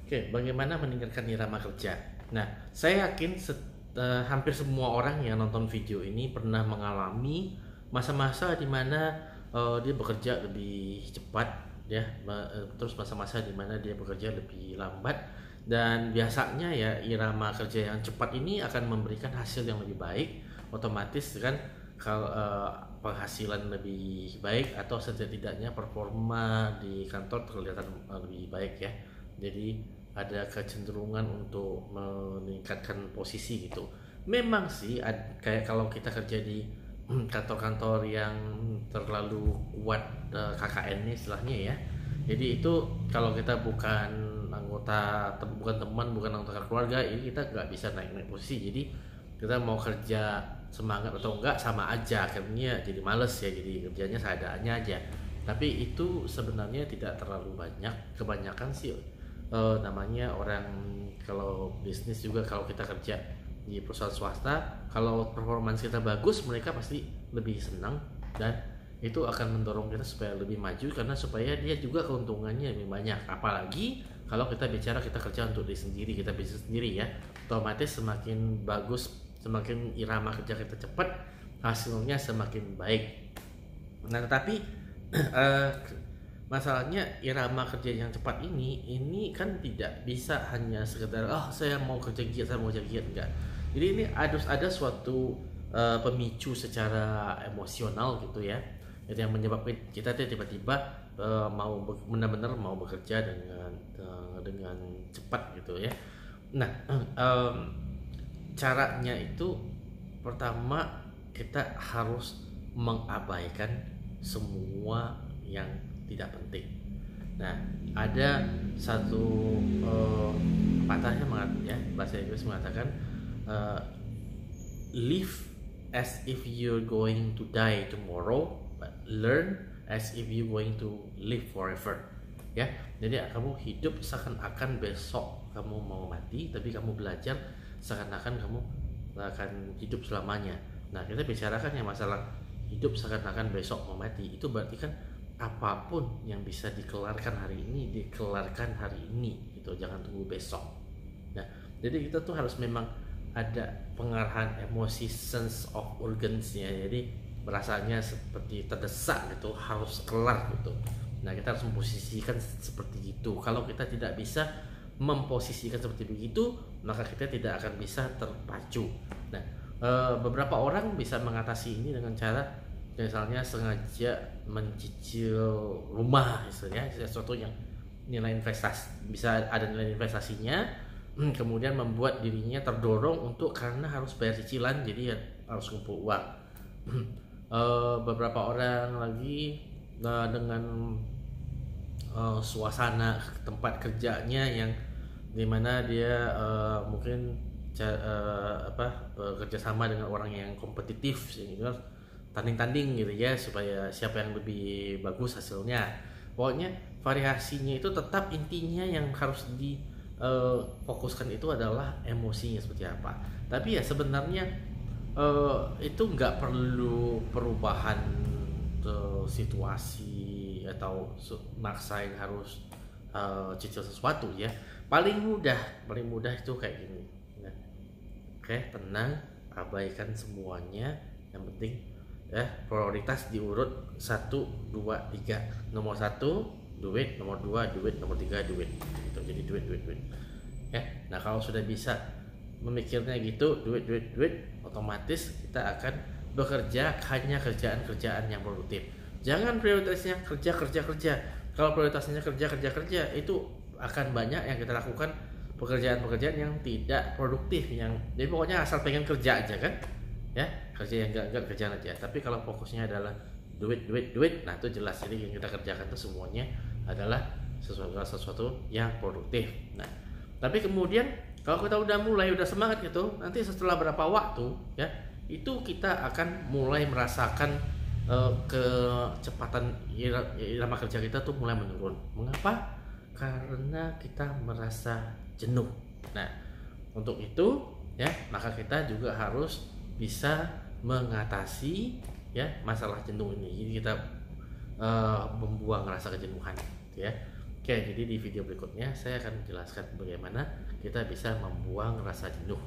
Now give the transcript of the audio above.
Oke, bagaimana meningkatkan irama kerja? Nah, saya yakin hampir semua orang yang nonton video ini pernah mengalami masa-masa di mana dia bekerja lebih cepat, ya, terus masa-masa di mana dia bekerja lebih lambat, dan biasanya ya irama kerja yang cepat ini akan memberikan hasil yang lebih baik, otomatis kan kalau penghasilan lebih baik atau setidaknya performa di kantor kelihatan lebih baik ya. Jadi ada kecenderungan untuk meningkatkan posisi gitu. Memang sih kayak kalau kita kerja di kantor-kantor yang terlalu kuat KKN-nya istilahnya ya. Jadi itu kalau kita bukan anggota, bukan teman, bukan anggota keluarga, ini kita nggak bisa naik-naik posisi. Jadi kita mau kerja semangat atau enggak sama aja, akhirnya jadi males ya, jadi kerjanya seadanya aja. Tapi itu sebenarnya tidak terlalu banyak, kebanyakan sih namanya orang kalau bisnis juga, kalau kita kerja di perusahaan swasta, kalau performance kita bagus, mereka pasti lebih senang dan itu akan mendorong kita supaya lebih maju, karena supaya dia juga keuntungannya lebih banyak. Apalagi kalau kita bicara kita kerja untuk diri sendiri, kita bisnis sendiri ya, otomatis semakin bagus, semakin irama kerja kita cepat, hasilnya semakin baik. Nah, tetapi masalahnya irama kerja yang cepat ini kan tidak bisa hanya sekedar saya mau kerja giat, saya mau kerja giat, enggak. Jadi ini harus ada suatu pemicu secara emosional gitu ya, itu yang menyebabkan kita tiba-tiba benar-benar mau bekerja dengan cepat gitu ya. Nah, caranya itu pertama kita harus mengabaikan semua yang tidak penting. Nah, ada satu patahnya ya, bahasa Inggris mengatakan live as if you're going to die tomorrow, but learn as if you're going to live forever. Ya, jadi kamu hidup seakan-akan besok kamu mau mati, tapi kamu belajar seakan-akan kamu akan hidup selamanya. Nah, kita bicarakan yang masalah hidup seakan-akan besok mau mati, itu berarti kan apapun yang bisa dikelarkan hari ini, dikelarkan hari ini gitu, jangan tunggu besok. Nah, jadi kita tuh harus memang ada pengarahan emosi, sense of urgency ya. Jadi merasanya seperti terdesak gitu, harus kelar gitu. Nah, kita harus memposisikan seperti itu. Kalau kita tidak bisa memposisikan seperti begitu, maka kita tidak akan bisa terpacu. Nah, beberapa orang bisa mengatasi ini dengan cara misalnya sengaja mencicil rumah, misalnya sesuatu yang nilai investasi, bisa ada nilai investasinya, kemudian membuat dirinya terdorong untuk karena harus bayar cicilan, jadi ya harus kumpul uang. Beberapa orang lagi dengan suasana tempat kerjanya yang dimana dia mungkin bekerja sama dengan orang yang kompetitif, sehingga tanding-tanding gitu ya, supaya siapa yang lebih bagus hasilnya. Pokoknya variasinya itu tetap, intinya yang harus difokuskan itu adalah emosinya seperti apa. Tapi ya sebenarnya itu nggak perlu perubahan situasi atau maksain harus cicil sesuatu ya. Paling mudah itu kayak gini. Nah, oke, tenang, abaikan semuanya, yang penting ya prioritas diurut 1, 2, 3. Nomor 1 duit, nomor 2 duit, nomor 3 duit gitu. Jadi duit ya. Nah, kalau sudah bisa memikirnya gitu, duit, otomatis kita akan bekerja hanya kerjaan yang produktif. Jangan prioritasnya kerja. Kalau prioritasnya kerja, itu akan banyak yang kita lakukan pekerjaan yang tidak produktif, yang jadi pokoknya asal pengen kerja aja kan ya, kerja yang enggak kerjaan aja. Tapi kalau fokusnya adalah duit, nah itu jelas. Jadi yang kita kerjakan itu semuanya adalah sesuatu yang produktif. Nah, tapi kemudian kalau kita udah semangat gitu, nanti setelah berapa waktu ya, itu kita akan mulai merasakan kecepatan irama kerja kita tuh mulai menurun. Mengapa? Karena kita merasa jenuh. Nah, untuk itu ya, maka kita juga harus bisa mengatasi ya masalah jenuh ini. Jadi kita membuang rasa kejenuhan gitu ya. Oke, jadi di video berikutnya saya akan menjelaskan bagaimana kita bisa membuang rasa jenuh.